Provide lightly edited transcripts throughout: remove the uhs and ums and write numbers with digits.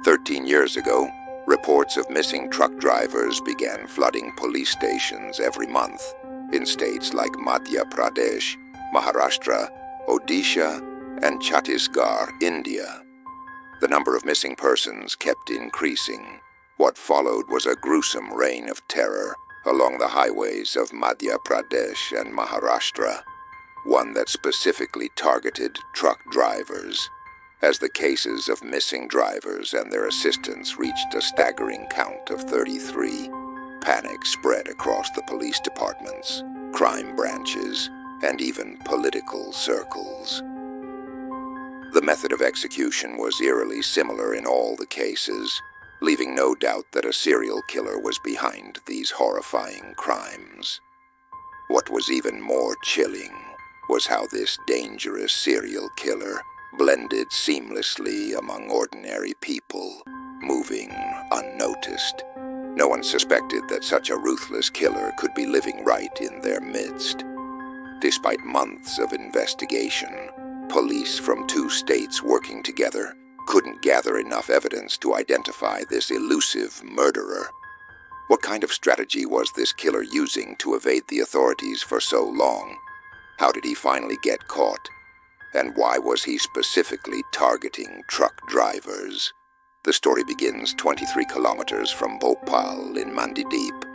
13 years ago, reports of missing truck drivers began flooding police stations every month in states like Madhya Pradesh, Maharashtra, Odisha, and Chhattisgarh, India. The number of missing persons kept increasing. What followed was a gruesome reign of terror along the highways of Madhya Pradesh and Maharashtra, one that specifically targeted truck drivers. As the cases of missing drivers and their assistants reached a staggering count of 33, panic spread across the police departments, crime branches, and even political circles. The method of execution was eerily similar in all the cases, leaving no doubt that a serial killer was behind these horrifying crimes. What was even more chilling was how this dangerous serial killer blended seamlessly among ordinary people, moving unnoticed. No one suspected that such a ruthless killer could be living right in their midst. Despite months of investigation, police from 2 states working together couldn't gather enough evidence to identify this elusive murderer. What kind of strategy was this killer using to evade the authorities for so long? How did he finally get caught? And why was he specifically targeting truck drivers? The story begins 23 kilometers from Bhopal in Mandideep,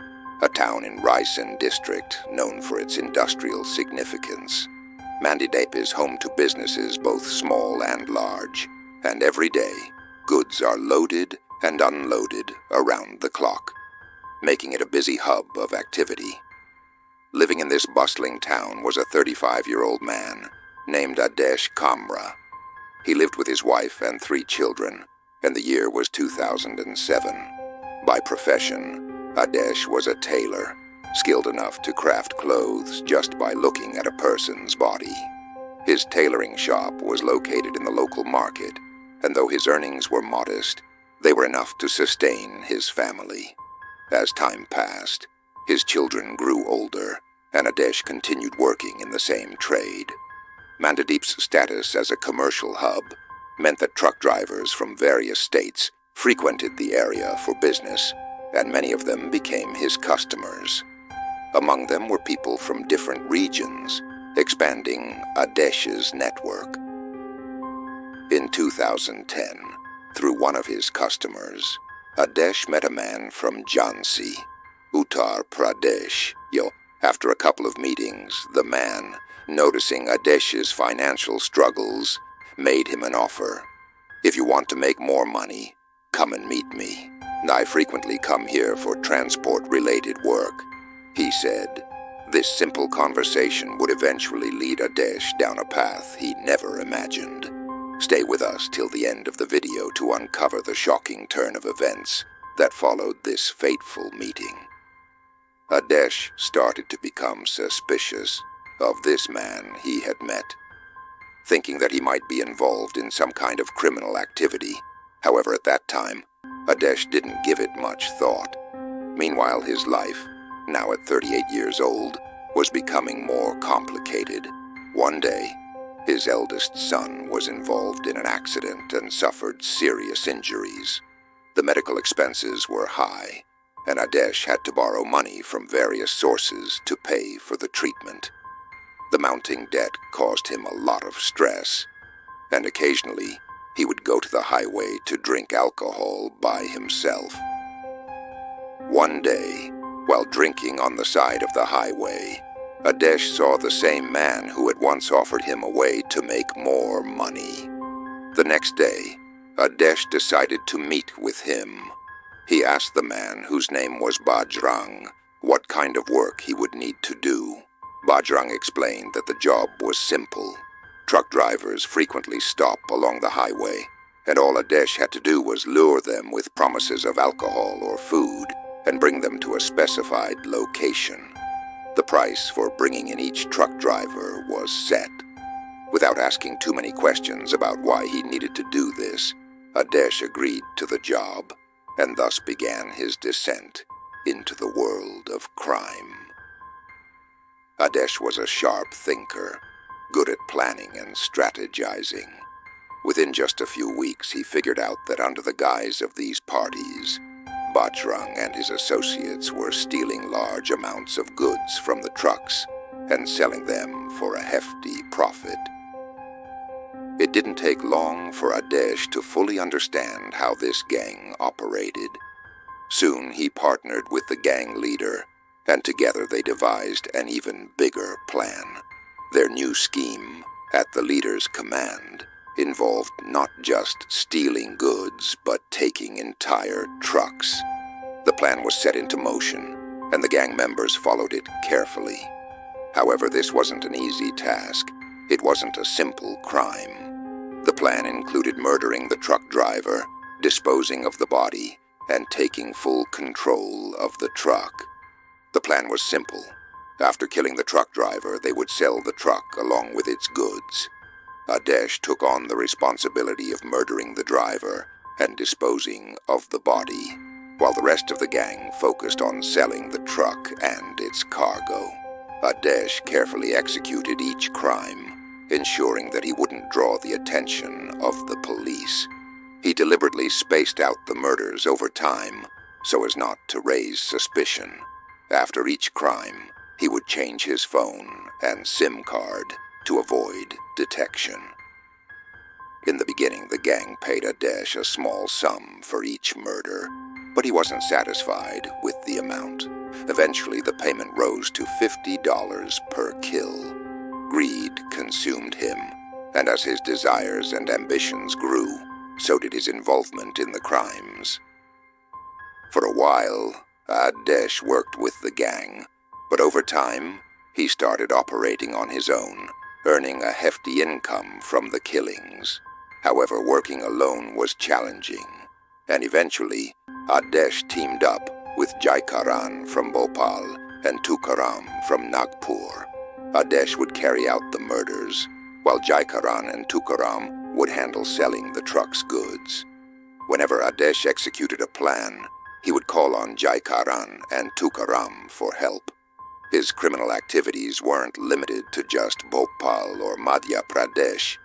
a town in Raisen district known for its industrial significance. Mandideep is home to businesses both small and large, and every day, goods are loaded and unloaded around the clock, making it a busy hub of activity. Living in this bustling town was a 35-year-old man named Adesh Khambra. He lived with his wife and 3 children, and the year was 2007. By profession, Adesh was a tailor, skilled enough to craft clothes just by looking at a person's body. His tailoring shop was located in the local market, and though his earnings were modest, they were enough to sustain his family. As time passed, his children grew older, and Adesh continued working in the same trade. Mandideep's status as a commercial hub meant that truck drivers from various states frequented the area for business, and many of them became his customers. Among them were people from different regions, expanding Adesh's network. In 2010, through one of his customers, Adesh met a man from Jhansi, Uttar Pradesh. After a couple of meetings, the man, noticing Adesh's financial struggles, made him an offer. "If you want to make more money, come and meet me. I frequently come here for transport-related work," he said. This simple conversation would eventually lead Adesh down a path he never imagined. Stay with us till the end of the video to uncover the shocking turn of events that followed this fateful meeting. Adesh started to become suspicious of this man he had met, thinking that he might be involved in some kind of criminal activity. However, at that time, Adesh didn't give it much thought. Meanwhile, his life, now at 38 years old, was becoming more complicated. One day, his eldest son was involved in an accident and suffered serious injuries. The medical expenses were high, and Adesh had to borrow money from various sources to pay for the treatment. The mounting debt caused him a lot of stress, and occasionally he would go to the highway to drink alcohol by himself. One day, while drinking on the side of the highway, Adesh saw the same man who had once offered him a way to make more money. The next day, Adesh decided to meet with him. He asked the man, whose name was Bajrang, what kind of work he would need to do. Bajrang explained that the job was simple. Truck drivers frequently stop along the highway, and all Adesh had to do was lure them with promises of alcohol or food and bring them to a specified location. The price for bringing in each truck driver was set. Without asking too many questions about why he needed to do this, Adesh agreed to the job, and thus began his descent into the world of crime. Adesh was a sharp thinker, good at planning and strategizing. Within just a few weeks, he figured out that under the guise of these parties, Bajrang and his associates were stealing large amounts of goods from the trucks and selling them for a hefty profit. It didn't take long for Adesh to fully understand how this gang operated. Soon he partnered with the gang leader, and together they devised an even bigger plan. Their new scheme, at the leader's command, involved not just stealing goods, but taking entire trucks. The plan was set into motion, and the gang members followed it carefully. However, this wasn't an easy task. It wasn't a simple crime. The plan included murdering the truck driver, disposing of the body, and taking full control of the truck. The plan was simple. After killing the truck driver, they would sell the truck along with its goods. Adesh took on the responsibility of murdering the driver and disposing of the body, while the rest of the gang focused on selling the truck and its cargo. Adesh carefully executed each crime, ensuring that he wouldn't draw the attention of the police. He deliberately spaced out the murders over time so as not to raise suspicion. After each crime, he would change his phone and SIM card to avoid detection. In the beginning, the gang paid Adesh a small sum for each murder, but he wasn't satisfied with the amount. Eventually, the payment rose to $50 per kill. Greed consumed him, and as his desires and ambitions grew, so did his involvement in the crimes. For a while, Adesh worked with the gang, but over time, he started operating on his own, earning a hefty income from the killings. However, working alone was challenging, and eventually, Adesh teamed up with Jaikaran from Bhopal and Tukaram from Nagpur. Adesh would carry out the murders, while Jaikaran and Tukaram would handle selling the truck's goods. Whenever Adesh executed a plan, he would call on Jaikaran and Tukaram for help. His criminal activities weren't limited to just Bhopal or Madhya Pradesh.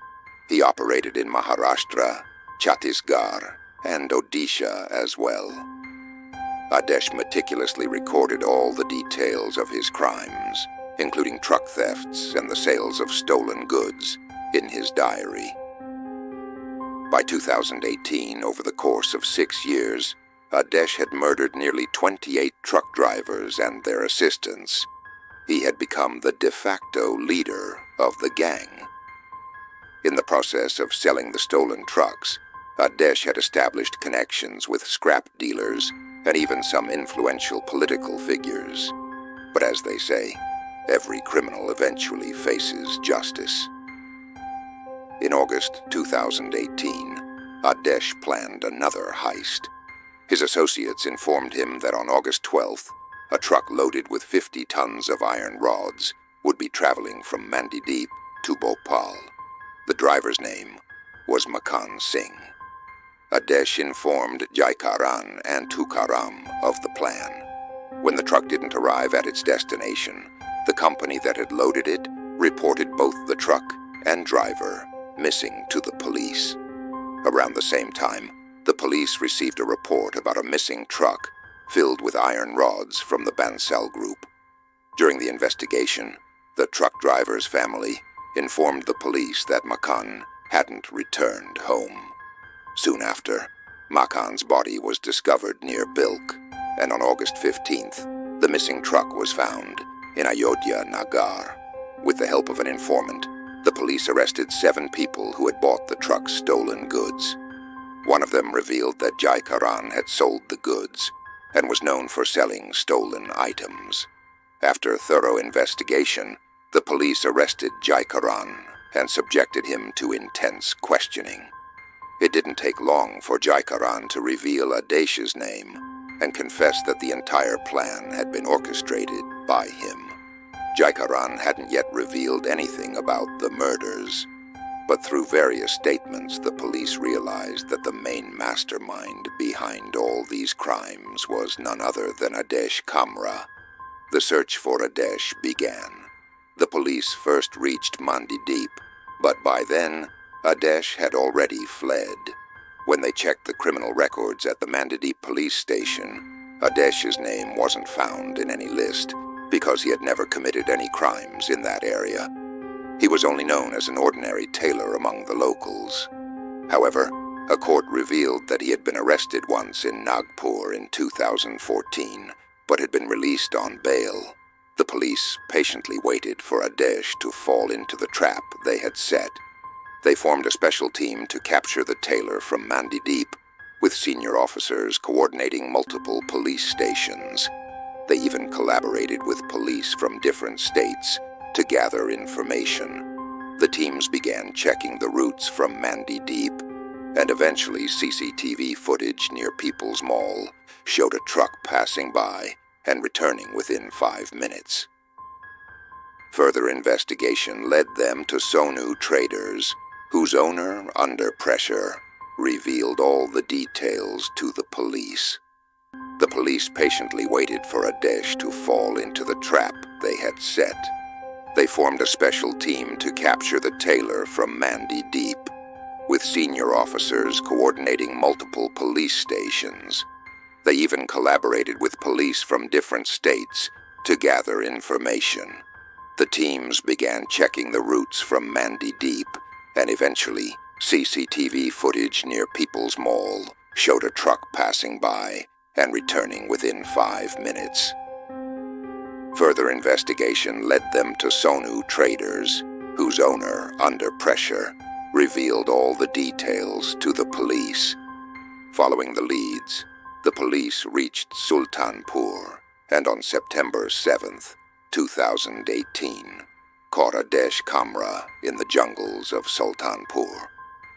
He operated in Maharashtra, Chhattisgarh, and Odisha as well. Adesh meticulously recorded all the details of his crimes, including truck thefts and the sales of stolen goods, in his diary. By 2018, over the course of 6 years, Adesh had murdered nearly 28 truck drivers and their assistants. He had become the de facto leader of the gang. In the process of selling the stolen trucks, Adesh had established connections with scrap dealers and even some influential political figures. But as they say, every criminal eventually faces justice. In August 2018, Adesh planned another heist. His associates informed him that on August 12th, a truck loaded with 50 tons of iron rods would be traveling from Mandideep to Bhopal. The driver's name was Makan Singh. Adesh informed Jaikaran and Tukaram of the plan. When the truck didn't arrive at its destination, the company that had loaded it reported both the truck and driver missing to the police. Around the same time, the police received a report about a missing truck filled with iron rods from the Bansal group. During the investigation, the truck driver's family informed the police that Makan hadn't returned home. Soon after, Makan's body was discovered near Bilk, and on August 15th, the missing truck was found in Ayodhya Nagar. With the help of an informant, the police arrested 7 people who had bought the truck's stolen goods. One of them revealed that Jaikaran had sold the goods and was known for selling stolen items. After a thorough investigation, the police arrested Jaikaran and subjected him to intense questioning. It didn't take long for Jaikaran to reveal Adesh's name and confess that the entire plan had been orchestrated by him. Jaikaran hadn't yet revealed anything about the murders, but through various statements, the police realized that the main mastermind behind all these crimes was none other than Adesh Khamra. The search for Adesh began. The police first reached Mandideep, but by then, Adesh had already fled. When they checked the criminal records at the Mandideep police station, Adesh's name wasn't found in any list because he had never committed any crimes in that area. He was only known as an ordinary tailor among the locals. However, a court revealed that he had been arrested once in Nagpur in 2014, but had been released on bail. The police patiently waited for Adesh to fall into the trap they had set. They formed a special team to capture the tailor from Mandideep, with senior officers coordinating multiple police stations. They even collaborated with police from different states to gather information. The teams began checking the routes from Mandideep, and eventually CCTV footage near People's Mall showed a truck passing by and returning within 5 minutes. Further investigation led them to Sonu Traders, whose owner, under pressure, revealed all the details to the police. The police patiently waited for Adesh to fall into the trap they had set. They formed a special team to capture the tailor from Mandideep, with senior officers coordinating multiple police stations. They even collaborated with police from different states to gather information. The teams began checking the routes from Mandideep, and eventually, CCTV footage near People's Mall showed a truck passing by and returning within 5 minutes. Further investigation led them to Sonu Traders, whose owner, under pressure, revealed all the details to the police. Following the leads, the police reached Sultanpur, and on September 7th, 2018, caught Adesh Khamra in the jungles of Sultanpur.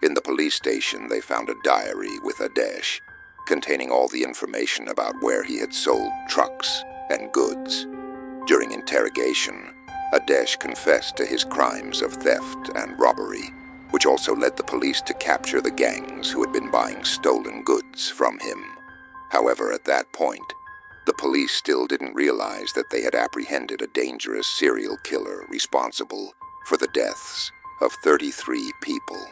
In the police station, they found a diary with Adesh, containing all the information about where he had sold trucks and goods. During interrogation, Adesh confessed to his crimes of theft and robbery, which also led the police to capture the gangs who had been buying stolen goods from him. However, at that point, the police still didn't realize that they had apprehended a dangerous serial killer responsible for the deaths of 33 people.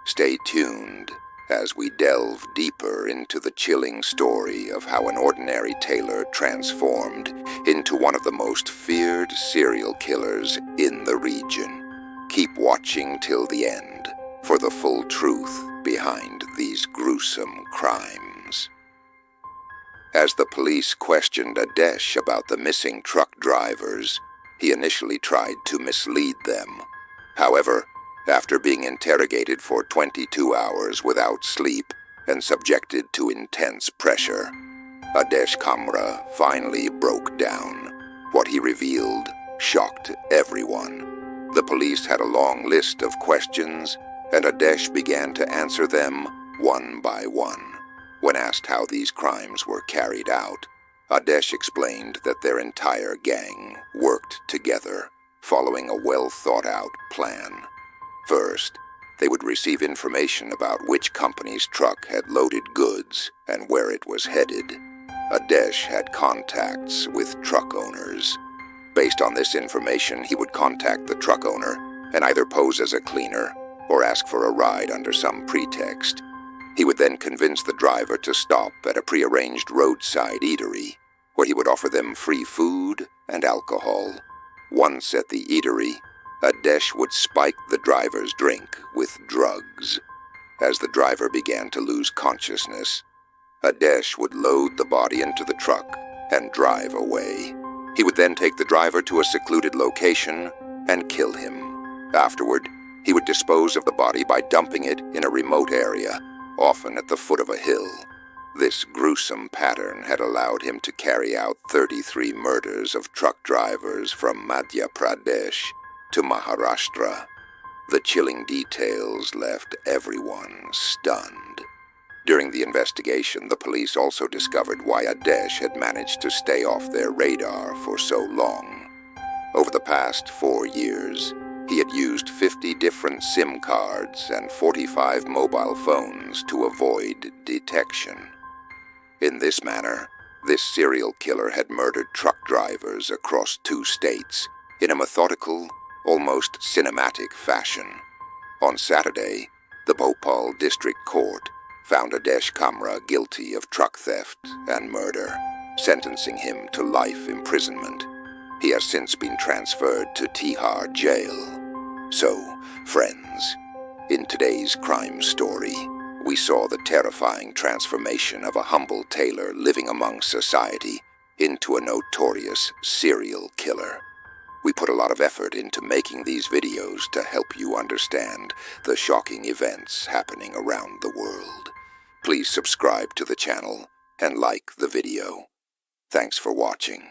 Stay tuned as we delve deeper into the chilling story of how an ordinary tailor transformed into one of the most feared serial killers in the region. Keep watching till the end for the full truth behind these gruesome crimes. As the police questioned Adesh about the missing truck drivers, he initially tried to mislead them. However, after being interrogated for 22 hours without sleep and subjected to intense pressure, Adesh Khamra finally broke down. What he revealed shocked everyone. The police had a long list of questions, and Adesh began to answer them one by one. When asked how these crimes were carried out, Adesh explained that their entire gang worked together, following a well-thought-out plan. First, they would receive information about which company's truck had loaded goods and where it was headed. Adesh had contacts with truck owners. Based on this information, he would contact the truck owner and either pose as a cleaner or ask for a ride under some pretext. He would then convince the driver to stop at a prearranged roadside eatery, where he would offer them free food and alcohol. Once at the eatery, Adesh would spike the driver's drink with drugs. As the driver began to lose consciousness, Adesh would load the body into the truck and drive away. He would then take the driver to a secluded location and kill him. Afterward, he would dispose of the body by dumping it in a remote area, often at the foot of a hill. This gruesome pattern had allowed him to carry out 33 murders of truck drivers from Madhya Pradesh to Maharashtra. The chilling details left everyone stunned. During the investigation, the police also discovered why Adesh had managed to stay off their radar for so long. Over the past 4 years, he had used 50 different SIM cards and 45 mobile phones to avoid detection. In this manner, this serial killer had murdered truck drivers across 2 states in a methodical, almost cinematic fashion. On Saturday, the Bhopal District Court found Adesh Khamra guilty of truck theft and murder, sentencing him to life imprisonment. He has since been transferred to Tihar jail. So, friends, in today's crime story, we saw the terrifying transformation of a humble tailor living among society into a notorious serial killer. We put a lot of effort into making these videos to help you understand the shocking events happening around the world. Please subscribe to the channel and like the video. Thanks for watching.